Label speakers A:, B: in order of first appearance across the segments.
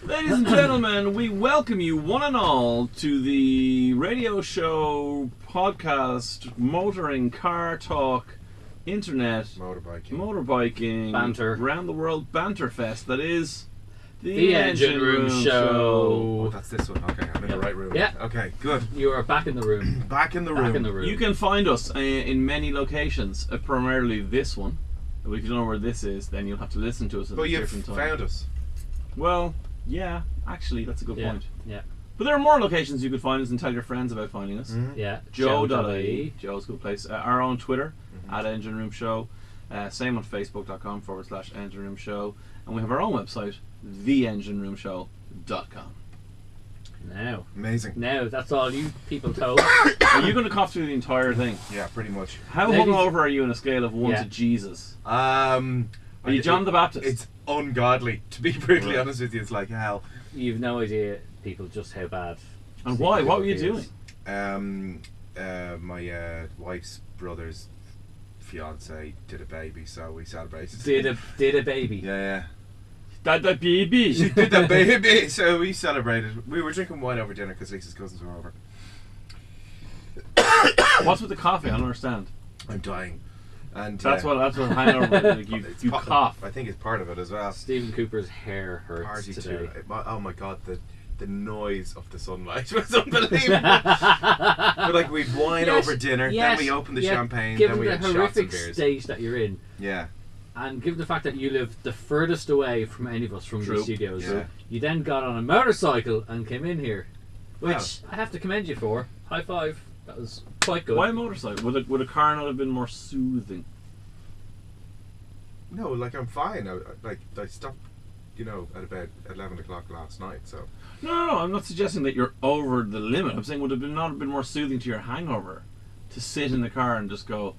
A: Ladies and gentlemen, we welcome you one and all to the radio show, podcast, motoring, car talk, internet, motorbiking,
B: banter,
A: round the world banter fest that is
B: the Engine Room Show.
C: Oh, that's this one. Okay, I'm in the right room.
B: Yeah.
C: Okay, good.
B: You are back in the room.
C: Back in the room.
A: You can find us in many locations, primarily this one. But if you don't know where this is, then you'll have to listen to us at a different time.
C: But you've found us.
A: Well, yeah, actually, that's a good point.
B: Yeah.
A: But there are more locations you could find us and tell your friends about finding us.
C: Mm-hmm.
B: Yeah.
A: Joe.ie. Joe's a good place. Our own Twitter, at Engine Room Show. Same on Facebook.com/Engine Room Show. And we have our own website, theengineroomshow.com.
C: Amazing.
B: Now, that's all you people told.
A: Are you going to cough through the entire thing?
C: Yeah, pretty much.
A: How hungover are you on a scale of 1 to Jesus?
C: Are
A: you John the Baptist?
C: It's ungodly. To be brutally honest with you, it's like hell.
B: You've no idea, people, just how bad.
A: And why? What were you doing?
C: My wife's brother's fiance did a baby, so we celebrated.
B: Did a baby?
C: Yeah.
A: Did the baby?
C: She did the baby, so we celebrated. We were drinking wine over dinner because Lisa's cousins were over.
A: What's with the coffee? I don't understand.
C: I'm dying. And
A: that's what hangover is. Like you cough.
C: I think it's part of it as well.
B: Stephen Cooper's hair hurts
C: Party
B: today.
C: Oh my god, the noise of the sunlight was unbelievable. But like we'd wine over dinner, then we opened the champagne, then we had shots and beers.
B: Given the horrific state that you're in, and given the fact that you live the furthest away from any of us from the studios, you then got on a motorcycle and came in here, which I have to commend you for. High five. That was quite good.
A: Why a motorcycle? Would a car not have been more soothing?
C: No, like I'm fine. I stopped, at about 11 o'clock last night. So
A: no, I'm not suggesting that you're over the limit. I'm saying would it not have been more soothing to your hangover to sit in the car and just go,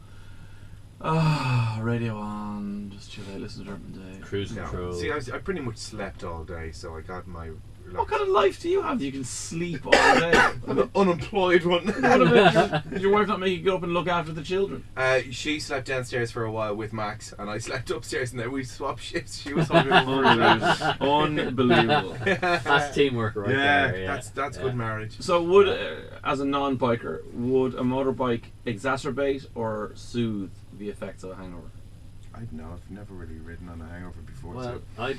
A: radio on, just chill out, listen to Urban Day,
B: cruise control.
C: See, I pretty much slept all day, so I got my.
A: What kind of life do you have? You can sleep all day.
C: I'm an unemployed one.
A: Did your wife not make you get up and look after the children?
C: She slept downstairs for a while with Max, and I slept upstairs, and then we swapped shifts. She was hungover.
A: Unbelievable.
B: That's teamwork right there.
C: Yeah, that's good marriage.
A: So would, as a non-biker, would a motorbike exacerbate or soothe the effects of a hangover?
C: I don't know. I've never really ridden on a hangover before.
B: Well,
C: so.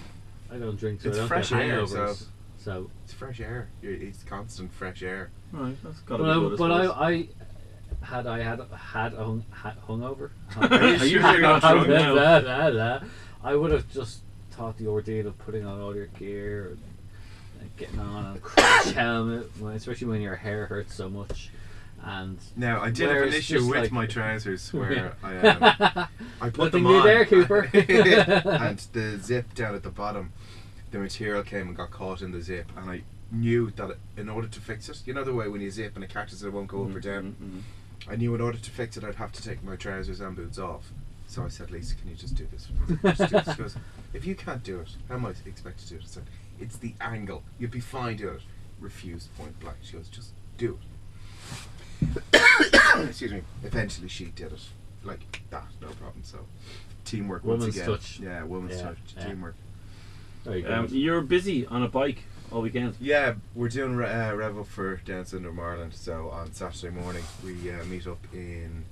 B: I don't drink, so
C: it's
B: I don't
C: fresh
B: get
C: air,
B: hangovers. So
C: it's fresh air. It's constant fresh air.
A: Right, that's gotta be good.
B: But I had hungover.
A: Are you really not drunk now?
B: I would have just thought the ordeal of putting on all your gear and getting on a crash helmet, especially when your hair hurts so much. And
C: now I did have an issue with my trousers where I put them
B: on.
C: Nothing new
B: there, Cooper.
C: And the zip down at the bottom, the material came and got caught in the zip, and I knew that in order to fix it, you know the way when you zip and it catches it won't go up or down. I knew in order to fix it I'd have to take my trousers and boots off. So I said, Lisa, can you just do this? She goes, if you can't do it, how am I expected to do it? I said, it's the angle. You'd be fine doing it. Refused point blank. She goes, just do it. Excuse me. Eventually she did it. Like that, no problem. So teamwork once again.
B: Touch.
C: Yeah, woman's touch. Teamwork.
A: You're busy on a bike all weekend.
C: Yeah, we're doing Rev Up for Down Syndrome Ireland. So on Saturday morning we meet up in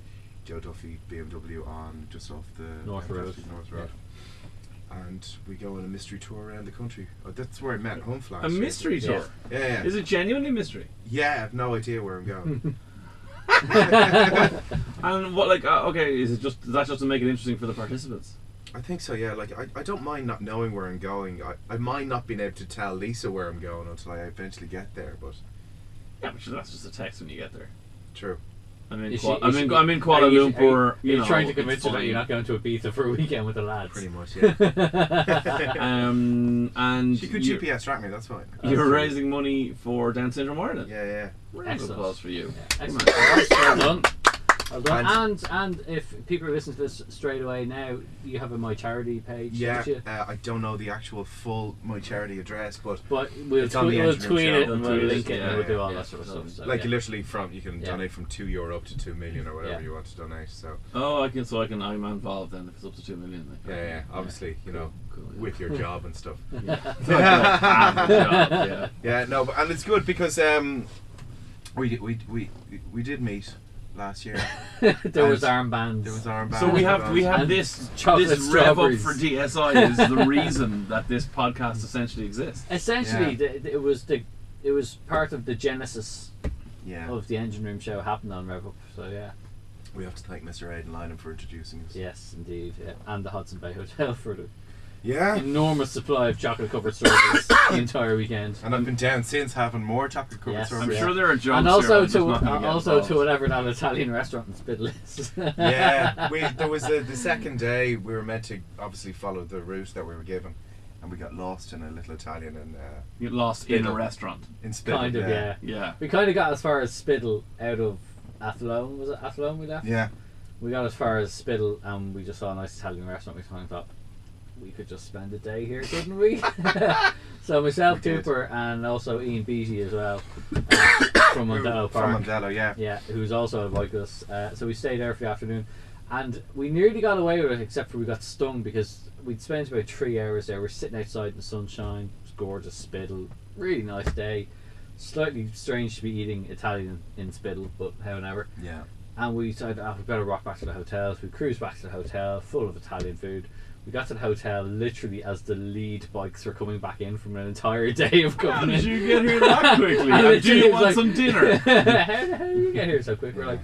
C: Joe Duffy BMW on just off the
B: North Road.
C: And we go on a mystery tour around the country. Oh, that's where I met Humph last
A: year. A mystery tour?
C: Yeah.
A: Is it genuinely mystery?
C: Yeah, I have no idea where I'm going.
A: And what, like, okay, is that just to make it interesting for the participants?
C: I think so, yeah. Like, I don't mind not knowing where I'm going. I mind not being able to tell Lisa where I'm going until I eventually get there, but...
A: Yeah, but that's just a text when you get there.
C: True.
A: I'm in Kuala Lumpur.
B: You're trying to convince her that you're not going to Ibiza for a weekend with the lads.
C: Pretty much, yeah.
A: And
C: she could GPS track me. That's fine.
A: You're raising money for Down Syndrome Ireland.
C: Yeah.
A: Round of applause for you.
B: Yeah. Excellent. Well done. Well done. And if people are listening to this straight away now, you have a My Charity page, don't you?
C: I don't know the actual full My Charity address, but
B: we'll tweet it and we'll link it and we'll do all that sort of stuff. So,
C: like literally you can donate from €2 up to 2 million or whatever you want to donate. So
A: I'm involved then if it's up to 2 million. Like,
C: obviously, cool, with your job and stuff. No, and it's good because we did meet last year.
B: There was armbands.
A: So we have this rev up for DSI is the reason that this podcast essentially exists.
B: Essentially, it was part of the genesis of the Engine Room show happened on Rev Up. So
C: we have to thank Mr. Aidan Lynham for introducing us.
B: Yes, indeed, and the Hudson Bay Hotel for the
C: Yeah.
B: Enormous supply of chocolate covered strawberries the entire weekend.
C: And I've been down since having more chocolate covered strawberries.
A: I'm sure there are jumps.
B: And also to whatever that Italian restaurant in Spittle is.
C: Yeah, there was the second day we were meant to obviously follow the route that we were given, and we got lost in a little Italian and
A: you lost Spittle. In a restaurant
C: in Spittle.
B: Kind of, yeah. We kind of got as far as Spittle out of Athlone. Was it Athlone we left?
C: Yeah.
B: We got as far as Spittle and we just saw a nice Italian restaurant. We kind of thought we could just spend a day here, couldn't we? So myself, Cooper, and also Ian Beattie as well from Mondello Park.
C: From Mondello, yeah.
B: Yeah, who's also like us. So we stayed there for the afternoon, and we nearly got away with it, except for we got stung because we'd spent about 3 hours there. We're sitting outside in the sunshine. It was gorgeous Spittle, really nice day. Slightly strange to be eating Italian in Spittle, but however.
C: Yeah.
B: And we decided, we better walk back to the hotel. So we cruised back to the hotel, full of Italian food. We got to the hotel literally as the lead bikes were coming back in from an entire day of coming
A: in. How did you get here that quickly? Do you want some dinner?
B: How did you get here so quick? We're like,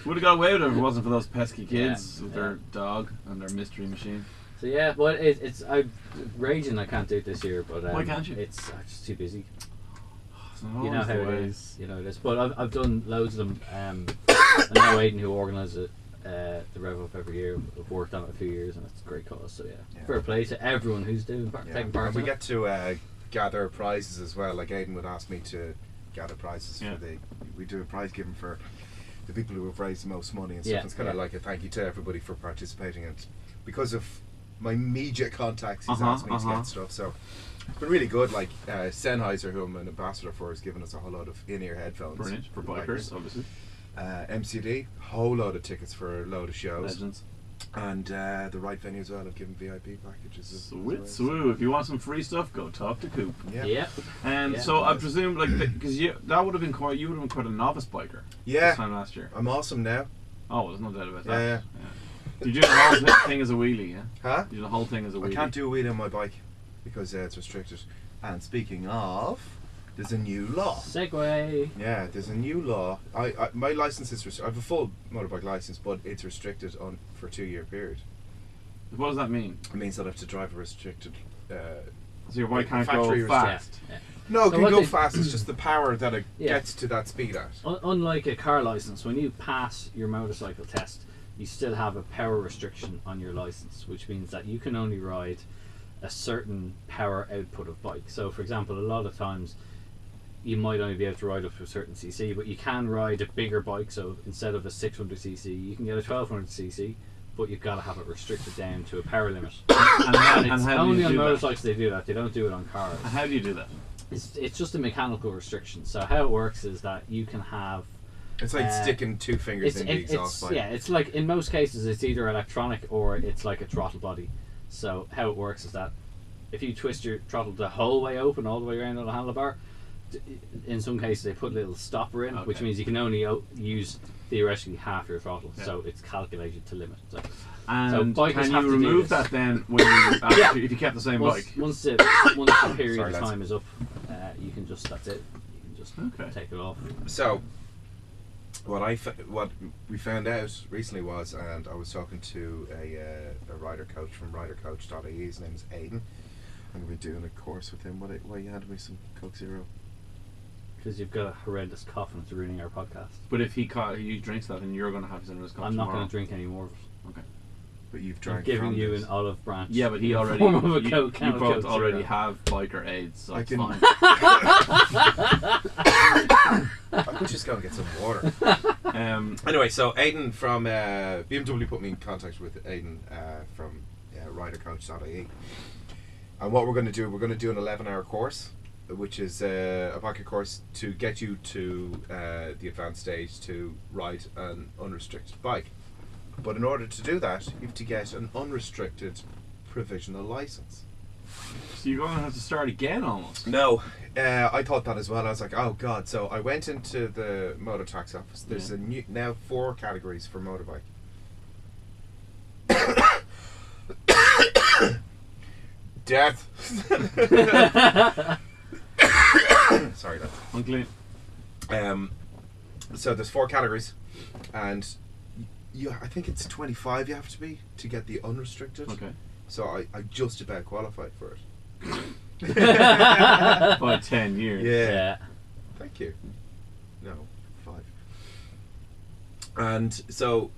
A: would have got away with it if it wasn't for those pesky kids with their dog and their mystery machine.
B: So yeah, but I'm raging I can't do it this year. But
A: why can't you?
B: It's just too busy.
A: You
B: know how it is. You know it is. But I've done loads of them. I know Aidan, who organises it. The Rev Up every year. I've worked on it a few years and it's a great cause, so yeah. Fair play to everyone who's taking part
C: and we get to gather prizes as well. Like Aidan would ask me to gather prizes for we do a prize giving for the people who have raised the most money and stuff. It's kind of like a thank you to everybody for participating, and because of my immediate contacts he's asked me to get stuff, so it's been really good. Like Sennheiser, who I'm an ambassador for, has given us a whole lot of in-ear headphones.
A: Brilliant for bikers, obviously.
C: MCD, whole load of tickets for a load of shows.
A: Legends.
C: And the right venue as well have given VIP packages.
A: Sweet. If you want some free stuff, go talk to Coop.
B: Yeah.
A: And so I presume, like, because that would have been quite a novice biker.
C: Yeah.
A: This time last year.
C: I'm awesome now.
A: Oh, there's no doubt about that.
C: Yeah.
A: Did you do the whole thing as a wheelie? Yeah.
C: Huh?
A: You do the whole thing as a wheelie.
C: I can't do a wheelie on my bike because it's restricted. And speaking of, there's a new law.
B: Segway.
C: Yeah, there's a new law. My license is I have a full motorbike license, but it's restricted for a 2-year period.
A: What does that mean?
C: It means that I have to drive a restricted.
A: So your bike can't go fast.
B: Yeah.
C: No, it can go fast. It's just the power that it gets to that speed at.
B: Unlike a car license, when you pass your motorcycle test, you still have a power restriction on your license, which means that you can only ride a certain power output of bike. So, for example, a lot of times you might only be able to ride up to a certain cc, but you can ride a bigger bike. So instead of a 600cc, you can get a 1200cc, but you've got to have it restricted down to a power limit. and it's only on motorcycles they do that. They don't do it on cars.
A: How do you do that?
B: It's just a mechanical restriction. So how it works is that you can have.
C: It's like sticking 2 fingers in the exhaust pipe.
B: Yeah, it's like in most cases it's either electronic or it's like a throttle body. So how it works is that if you twist your throttle the whole way open, all the way around on the handlebar, in some cases they put a little stopper in, which means you can only use theoretically half your throttle. So it's calculated to limit.
A: And can you remove that then when if you kept the same bike?
B: Once the period of time is up, you can just that's it. You can just take it off.
C: So what we found out recently was, and I was talking to a rider coach from ridercoach.ie. His name is Aidan. I'm going to be doing a course with him. Why you handed me some Coke Zero?
B: Because you've got a horrendous cough and it's ruining our podcast.
A: But if he drinks that, then you're going to have some of his cough.
B: I'm not going to drink any more of it.
A: Okay.
C: But you've drank.
B: I'm giving you an olive branch.
A: Yeah, but he already. You both already have biker AIDS, so it's fine.
C: I could just go and get some water. Anyway, so Aidan from BMW put me in contact with Aidan from ridercoach.ie. And what we're going to do, we're going to do an 11-hour course, which is a biker course to get you to the advanced stage to ride an unrestricted bike. But in order to do that, you have to get an unrestricted provisional license.
A: So you're going to have to start again almost?
C: No, I thought that as well. I was like, oh god. So I went into the motor tax office. There's now 4 categories for motorbike. Death. Sorry, that's
A: unclean.
C: So there's 4 categories, and I think it's 25 you have to be to get the unrestricted.
A: Okay.
C: So I just about qualified for it.
A: By 10 years.
C: Yeah. Thank you. No, 5. And so,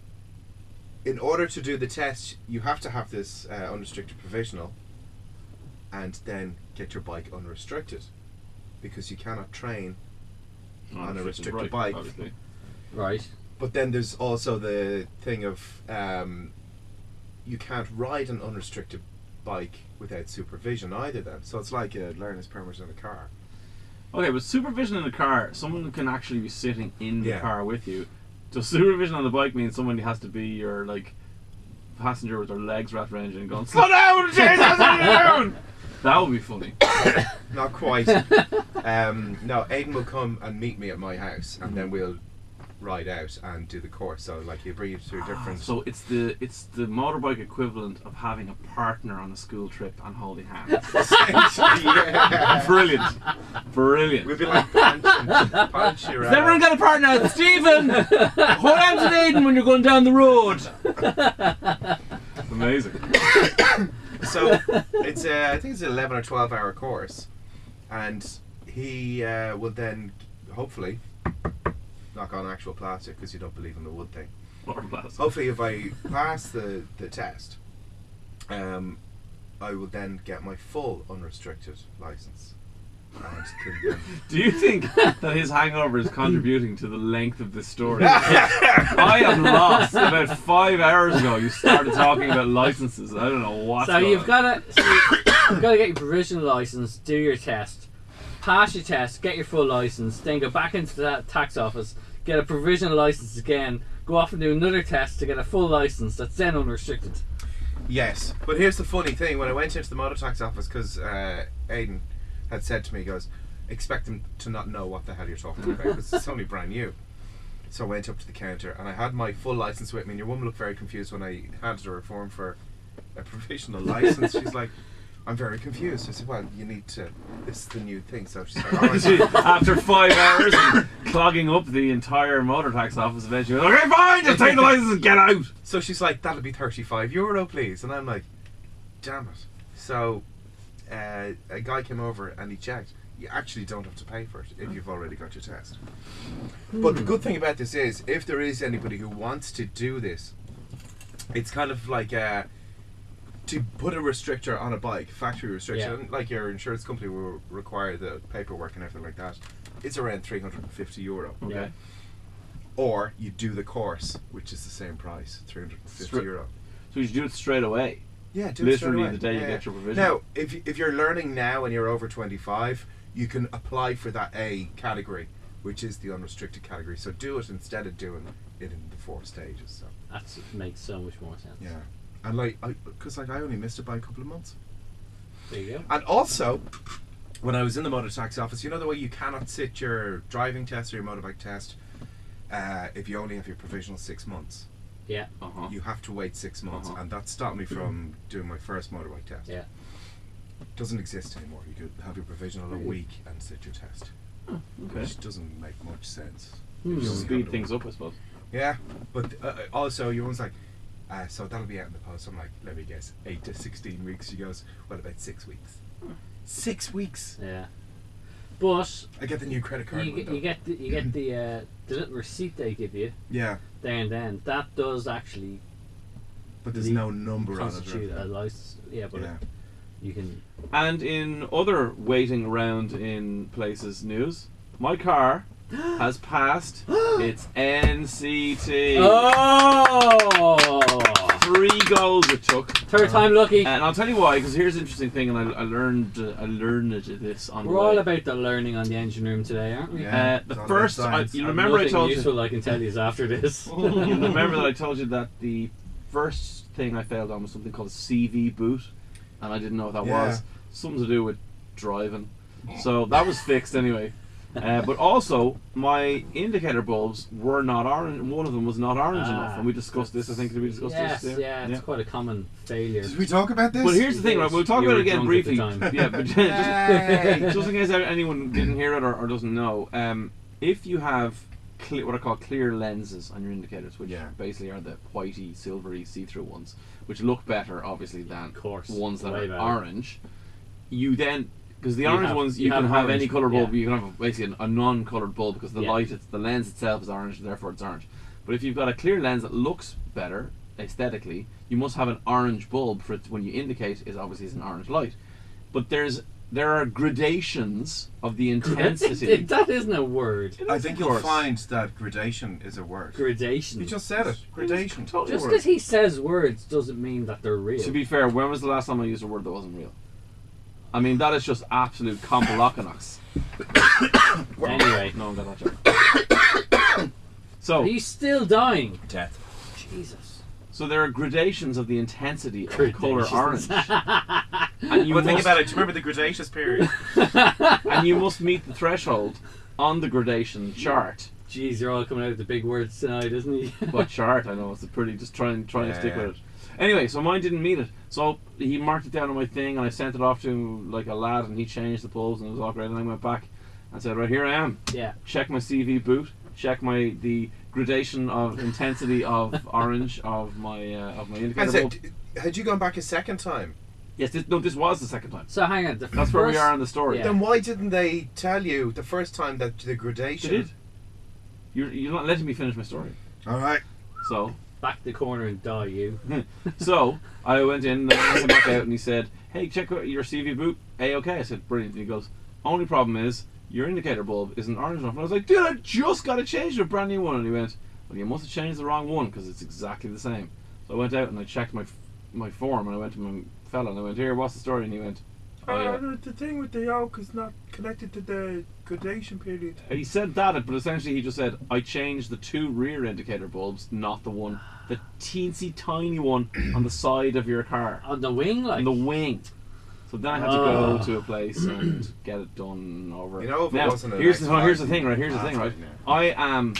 C: in order to do the test, you have to have this unrestricted provisional, and then get your bike unrestricted, because you cannot train on a restricted bike.
A: Obviously.
B: Right.
C: But then there's also the thing of you can't ride an unrestricted bike without supervision either then. So it's like a learner's permit in a car.
A: Okay, but supervision in a car, someone can actually be sitting in the car with you. Does supervision on the bike mean someone has to be your passenger with their legs wrapped around you and going, slow down, Jesus, slow down? That would be funny.
C: Not quite. No, Aidan will come and meet me at my house, and then we'll ride out and do the course. So you bring you to a different.
A: So it's the motorbike equivalent of having a partner on a school trip and holding hands.
C: Yeah.
A: Brilliant.
C: We'll be like punch
A: Has everyone got a partner? Stephen, hold on to Aidan when you're going down the road. Amazing.
C: So it's I think it's an 11 or 12-hour course, and he will then hopefully knock on actual plastic, because you don't believe in the wood thing.
A: Or plastic.
C: Hopefully, if I pass the test, I will then get my full unrestricted license.
A: Do you think that his hangover is contributing to the length of this story? I am lost. About 5 hours ago, you started talking about licenses. I don't know what's
B: So
A: going
B: you've got to get your provisional license, do your test, pass your test, get your full license, then go back into that tax office, get a provisional license again, go off and do another test to get a full license that's then unrestricted.
C: Yes, but here's the funny thing. When I went into the motor tax office, because Aidan had said to me, he goes, expect them to not know what the hell you're talking about, because it's only brand new. So I went up to the counter, and I had my full license with me, and your woman looked very confused when I handed her a form for a provisional license. She's like, I'm very confused. I said, well, you need to, this is the new thing. So she's like, all right.
A: After 5 hours and clogging up the entire motor tax office, eventually, okay, fine, just take the license and get out.
C: So she's like, that'll be €35, please. And I'm like, damn it. So a guy came over and he checked. You actually don't have to pay for it if you've already got your test. But the good thing about this is, if there is anybody who wants to do this, it's kind of like to put a restrictor on a bike, factory restriction, like your insurance company will require the paperwork and everything like that. It's around €350.
A: Okay.
C: Or you do the course, which is the same price, €350.
A: So you should do it straight away.
C: Yeah, do it straight away.
A: Literally the day you get your provision.
C: Now, if you're learning now and you're over 25, you can apply for that A category, which is the unrestricted category. So do it instead of doing it in the 4 stages. So
B: That makes so much more sense.
C: yeah, and because I only missed it by a couple of months.
B: There you go.
C: And also, when I was in the motor tax office, you know the way you cannot sit your driving test or your motorbike test if you only have your provisional 6 months.
B: Yeah.
C: You have to wait 6 months, and that stopped me from doing my first motorbike test.
B: Yeah.
C: Doesn't exist anymore. You could have your provisional a week and sit your test, which doesn't make much sense.
A: Speed things up, I suppose.
C: Yeah, but also your one's like, so that'll be out in the post. I'm like, let me guess, 8 to 16 weeks. She goes, what about 6 weeks? 6 weeks.
B: Yeah. But
C: I get the new credit card.
B: you get the little receipt they give you.
C: Yeah.
B: There and then that does actually.
C: But there's no number on it.
B: Constitute a license. Yeah, but you can.
A: And in other waiting around in places news, my car has passed its NCT.
B: Oh!
A: 3 goals it took.
B: Third time lucky.
A: And I'll tell you why, because here's the interesting thing, and I learned this on the way.
B: We're all about the learning on the engine room today, aren't we?
C: Yeah.
A: The first, you remember I told
B: useful I can tell you after this.
A: you remember that I told you that the first thing I failed on was something called a CV boot, and I didn't know what that was. Something to do with driving. So that was fixed anyway. But also, my indicator bulbs were not orange. One of them was not orange enough, and we discussed this. I think we discussed this.
B: Yeah, it's quite a common failure.
C: Did we talk about this?
A: But here's the thing, right? We'll talk about it again briefly. Yeah, but just in case anyone didn't hear it or doesn't know, if you have what I call clear lenses on your indicators, which basically are the whitey, silvery, see-through ones, which look better, obviously, than ones that are orange, you then. Because the orange ones, you can have any colour bulb. You can have basically a non-coloured bulb because the the lens itself is orange, and therefore it's orange. But if you've got a clear lens that looks better aesthetically, you must have an orange bulb for it when you indicate it obviously is an orange light. But there are gradations of the intensity.
B: That isn't a word.
C: I think you'll find that gradation is a word.
B: Gradation.
C: You just said it. Gradation.
B: Just because he says words doesn't mean that they're real.
A: To be fair, when was the last time I used a word that wasn't real? I mean, that is just absolute compalocanos.
B: Anyway.
A: No one got that joke. So,
B: he's still dying.
C: Death.
B: Jesus.
A: So there are gradations of the intensity of colour orange. And
C: you think about it, do you remember the gradations period?
A: And you must meet the threshold on the gradation chart.
B: Jeez, you're all coming out with the big words tonight, isn't he?
A: What chart? I know, it's a pretty, just try and stick with it. Anyway, so mine didn't meet it. So he marked it down on my thing, and I sent it off to like a lad, and he changed the bulbs, and it was all great. And I went back and said, right, here I am.
B: Yeah.
A: Check my CV boot. Check the gradation of intensity of orange of my indicator bulb.
C: Had you gone back a second time?
A: Yes, this was the second time.
B: So hang on.
A: That's where we are in the story.
B: Yeah.
C: Then why didn't they tell you the first time that the gradation?
A: They did. You're not letting me finish my story.
C: All right.
A: So.
B: Back the corner and die, you.
A: So I went in, and I came back out, and he said, "Hey, check out your CV boot. Okay." I said, "Brilliant." And he goes, "Only problem is your indicator bulb isn't orange enough." And I was like, "Dude, I just got to change to a brand new one." And he went, "Well, you must have changed the wrong one because it's exactly the same." So I went out and I checked my form, and I went to my fella and I went, "Here, what's the story?" And he went, "Oh yeah,
D: the thing with the yoke is not connected to the gradation period."
A: He said that, but essentially he just said, "I changed the 2 rear indicator bulbs, not the one, the teensy tiny one on the side of your car."
B: On the wing, like?
A: On the wing. So then I had to go to a place and get it done over.
C: You know, if
A: now,
C: it wasn't
A: here's the thing, right? Here's the thing, right? I'm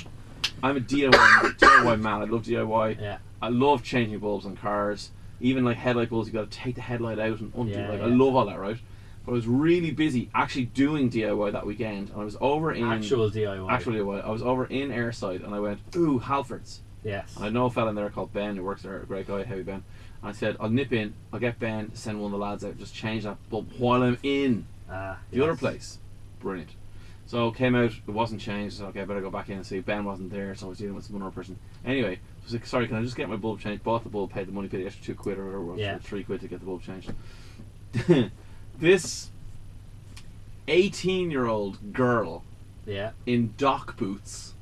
A: a DIY man. I love DIY.
B: Yeah.
A: I love changing bulbs on cars. Even like headlight bulbs, you got to take the headlight out and undo. I love all that, right? But I was really busy actually doing DIY that weekend, and I was over in
B: actual DIY.
A: I was over in Airside, and I went, "Ooh, Halfords."
B: Yes.
A: And I know a fella in there called Ben who works there, a great guy, Heavy Ben. And I said, "I'll nip in. I'll get Ben to send one of the lads out, just change that bulb while I'm in the other place." Brilliant. So came out, it wasn't changed. So okay, I better go back in and see. Ben wasn't there, so I was dealing with some other person. Anyway, I was like, "Sorry, can I just get my bulb changed?" Bought the bulb, paid the money, paid the extra £2 or whatever, £3 to get the bulb changed. This 18-year-old girl in dock boots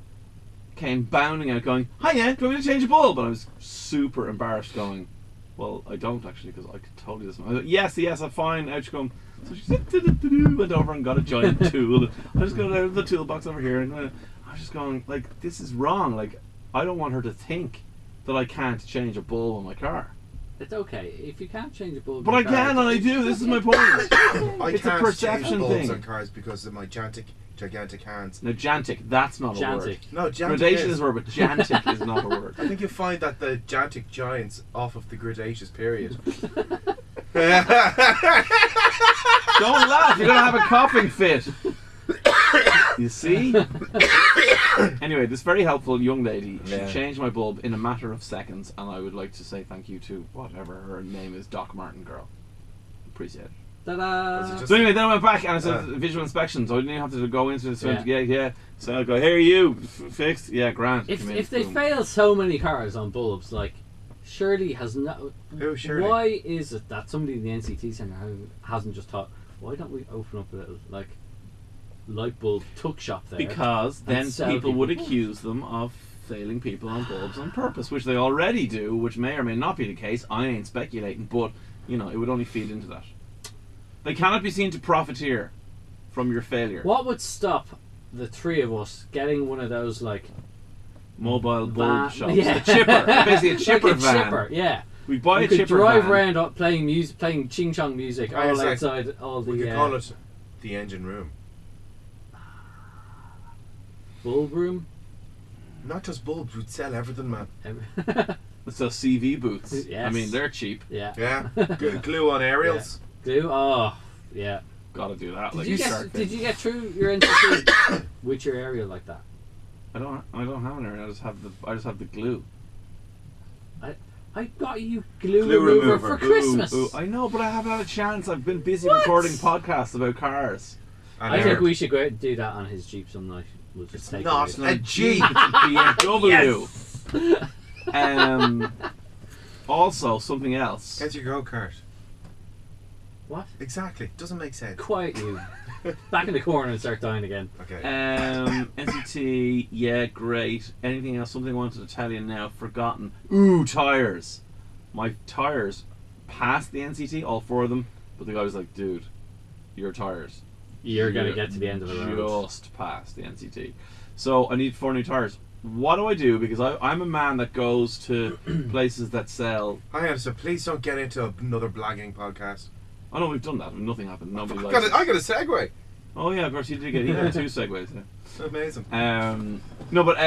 A: came bounding out going, "Hiya, do you want me to change a bulb?" And I was super embarrassed going, "Well, I don't actually, because I could totally this." I was like, yes, I'm fine. Out she come. So she went over and got a giant tool. I just got out of the toolbox over here, and I was just going, like, this is wrong. Like, I don't want her to think that I can't change a bulb on my car.
B: It's okay if you can't change a bulb.
A: But I can, and I do. This is my point. It's a perception thing.
C: On cars because of my gigantic hands.
A: No, jantic. That's not a word.
C: No, jantic
A: gradation is a word, but jantic is not a word.
C: I think you'll find that the jantic giants off of the gradaceous period.
A: Don't laugh. You're gonna have a coughing fit. You see? Anyway, this very helpful young lady, she changed my bulb in a matter of seconds, and I would like to say thank you to whatever her name is, Doc Martin girl. Appreciate it.
B: Ta-da!
A: So anyway, then I went back and I said visual inspection, so I didn't even have to go into this. So I go, "Here you fixed, grand."
B: If they fail so many cars on bulbs, like, surely has no.
C: Who surely?
B: Why is it that somebody in the NCT centre hasn't just thought, why don't we open up a little, like, light bulb tuck shop there.
A: Because then people would accuse them of failing people on bulbs on purpose, which they already do, which may or may not be the case. I ain't speculating, but, you know, it would only feed into that. They cannot be seen to profiteer from your failure.
B: What would stop the three of us getting one of those, like...
A: mobile bulb shops?
B: Yeah.
A: A chipper. Basically a chipper
B: like a
A: van.
B: chipper, yeah.
A: We buy
B: you
A: a chipper
B: could drive
A: van.
B: around up playing music, playing ching chong music all outside all the...
C: We could call it the engine room.
B: Bulb room?
C: Not just bulbs, we'd sell everything, man.
A: So CV boots.
B: Yes.
A: I mean, they're cheap.
B: Yeah.
C: Yeah. Glue on aerials.
B: Yeah. Glue? Oh, yeah.
A: Gotta do that.
B: Did you get through your NCT with your aerial like that?
A: I don't have an aerial. I just have the glue.
B: I got you glue remover for Christmas.
A: Ooh. I know, but I haven't had a chance. I've been busy recording podcasts about cars.
B: I think we should go out and do that on his Jeep some night. We'll just take
C: not a Jeep.
A: It's a BMW. Yes. Also, something else.
C: Get your go-kart.
B: What?
C: Exactly. Doesn't make sense.
B: Quiet you. Back in the corner and start dying again.
C: Okay.
A: NCT, yeah, great. Anything else? Something I wanted to tell you now. Forgotten. Ooh, tyres. My tyres passed the NCT, all four of them, but the guy was like, dude, your tyres.
B: You're going to get to the end of the road.
A: Just past the NCT. So I need 4 new tyres. What do I do? Because I'm a man that goes to places that sell...
C: Hang on, so please don't get into another blagging podcast.
A: Oh no, we've done that. Nothing happened. Nobody
C: I
A: likes it.
C: got a segue.
A: Oh yeah, of course you did get 2 segues. Yeah.
C: Amazing.
A: No, but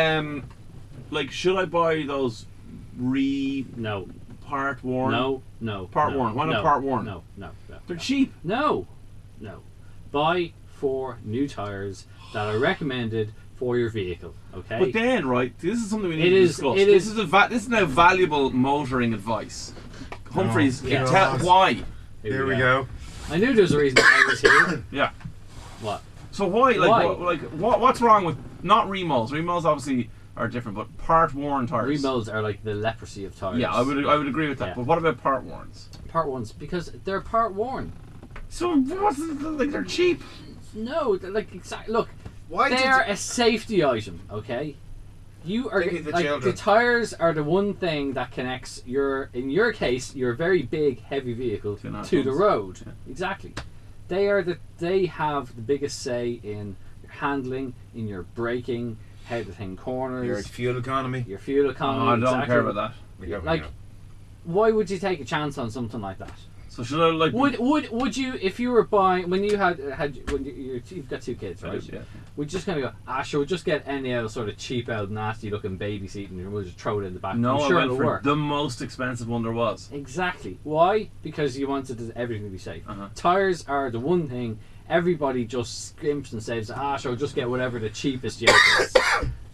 A: like, should I buy those
B: No.
A: part worn?
B: No.
A: Part worn. Why not part worn?
B: No.
A: They're cheap.
B: No. Buy 4 new tyres that are recommended for your vehicle. Okay.
A: But then, right, this is something we need to discuss. This is now valuable motoring advice. Humphreys, why?
C: Here we go.
B: I knew there was a reason I was here.
A: Yeah.
B: What?
A: So why? What's wrong with not remolds? Remolds obviously are different, but part worn tires.
B: Remolds are like the leprosy of tires.
A: Yeah, I would agree with that. Yeah. But what about part worns?
B: Part worns because they're part worn.
A: So what's like they're cheap?
B: No, like exactly. Look,
C: why
B: they're a safety item. Okay. You are the tires are the one thing that connects in your case, your very big heavy vehicle to the road. Yeah. Exactly. They have the biggest say in your handling, in your braking, how the thing corners.
C: Your fuel economy.
A: Oh, I don't care about that.
B: Why would you take a chance on something like that?
A: So should I like?
B: Would you, if you were buying when you you've got 2 kids, right?
A: Yeah.
B: We're just gonna go. Sure, we'll just get any old sort of cheap, out, nasty looking baby seat, and we'll just throw it in the back.
A: No,
B: I'm sure
A: I went
B: it'll
A: for
B: work.
A: the most expensive one there was.
B: Exactly. Why? Because you wanted everything to be safe. Tires are the one thing everybody just skimps and says, sure, just get whatever the cheapest yoke is.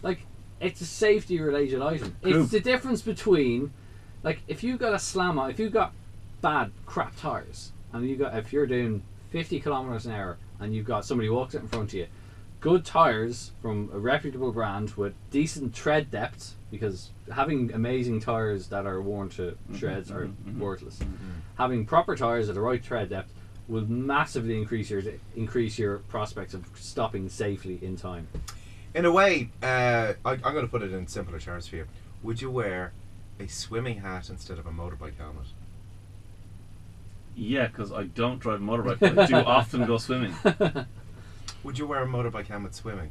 B: Like, it's a safety related item. It's the difference between, like, if you got bad crap tires, and if you're doing 50 kilometers an hour and you've got somebody walks out in front of you, good tires from a reputable brand with decent tread depth, because having amazing tires that are worn to shreds are worthless. Having proper tires at the right tread depth will massively increase your prospects of stopping safely in time.
C: In a way, I'm going to put it in simpler terms for you. Would you wear a swimming hat instead of a motorbike helmet?
A: Yeah, because I don't drive a motorbike, but I do often go swimming.
C: Would you wear a motorbike helmet swimming?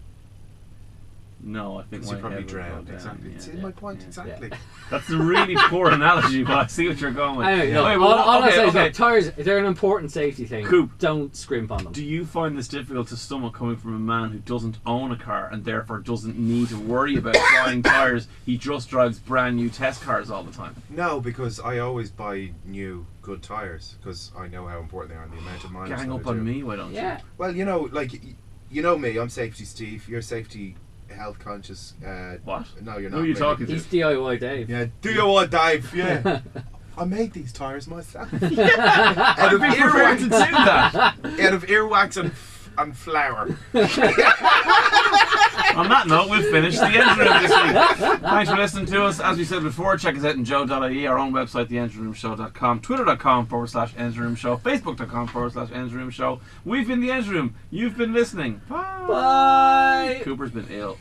A: No, I think
C: you probably drowned. Exactly.
A: Yeah,
C: See my point exactly.
A: Yeah. That's a really poor analogy, but I see what you're going with.
B: Anyway, all I say is that tires, they're an important safety thing.
A: Coop,
B: don't scrimp on them.
A: Do you find this difficult to stomach coming from a man who doesn't own a car and therefore doesn't need to worry about buying tires? He just drives brand new test cars all the time.
C: No, because I always buy new good tires because I know how important they are and the amount of mileage.
A: Gang up on me, why don't you?
C: Well, you know me. I'm Safety Steve. You're safety health conscious.
A: What?
C: No, you're not.
A: Who are you talking to?
B: He's DIY Dave.
C: Yeah, DIY Dave. Yeah. I made these tires myself.
A: Out of earwax to do that.
C: Out of earwax and flour.
A: On that note, we've finished the Engine Room this week. Thanks for listening to us. As we said before, check us out on joe.ie, our own website, theengineroomshow.com, twitter.com/engineroomshow, facebook.com/engineroomshow. We've been the Engine Room. You've been listening. Bye.
B: Bye.
A: Cooper's been ill.